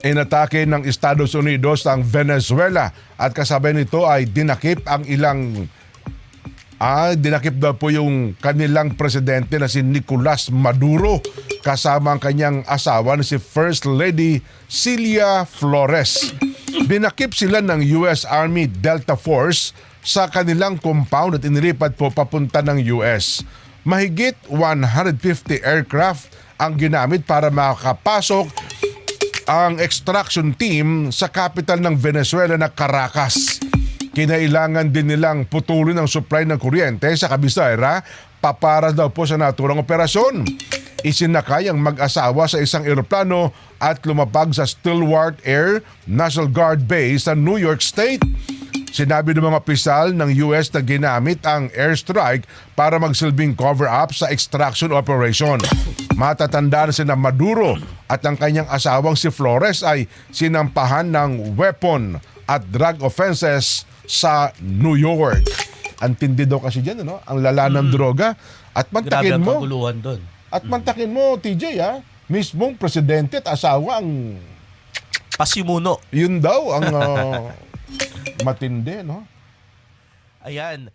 Inatake ng Estados Unidos ang Venezuela at kasabay nito ay dinakip daw po yung kanilang presidente na si Nicolas Maduro kasama ang kanyang asawa na si First Lady Celia Flores. Dinakip sila ng US Army Delta Force sa kanilang compound at inilipat po papunta ng US. Mahigit 150 aircraft ang ginamit para makapasok ang extraction team sa capital ng Venezuela na Caracas. Kinailangan din nilang putulin ang supply ng kuryente sa kabisera para daw po sa naturang operasyon. Isinakay ang mag-asawa sa isang eroplano at lumapag sa Stillwater Air National Guard Base sa New York State. Sinabi ng mga opisyal ng US na ginamit ang airstrike para magsilbing cover-up sa extraction operation. Matatandaan si Maduro at ang kanyang asawang si Flores ay sinampahan ng weapon at drug offenses sa New York. Ang tindi daw kasi dyan, ano? Ang lala ng droga. At mantakin Grabe ang mo, kaguluhan doon. at mantakin mo, TJ, mismong presidente at asawa ang Pasimuno. yun daw ang matindi, no? Ayan.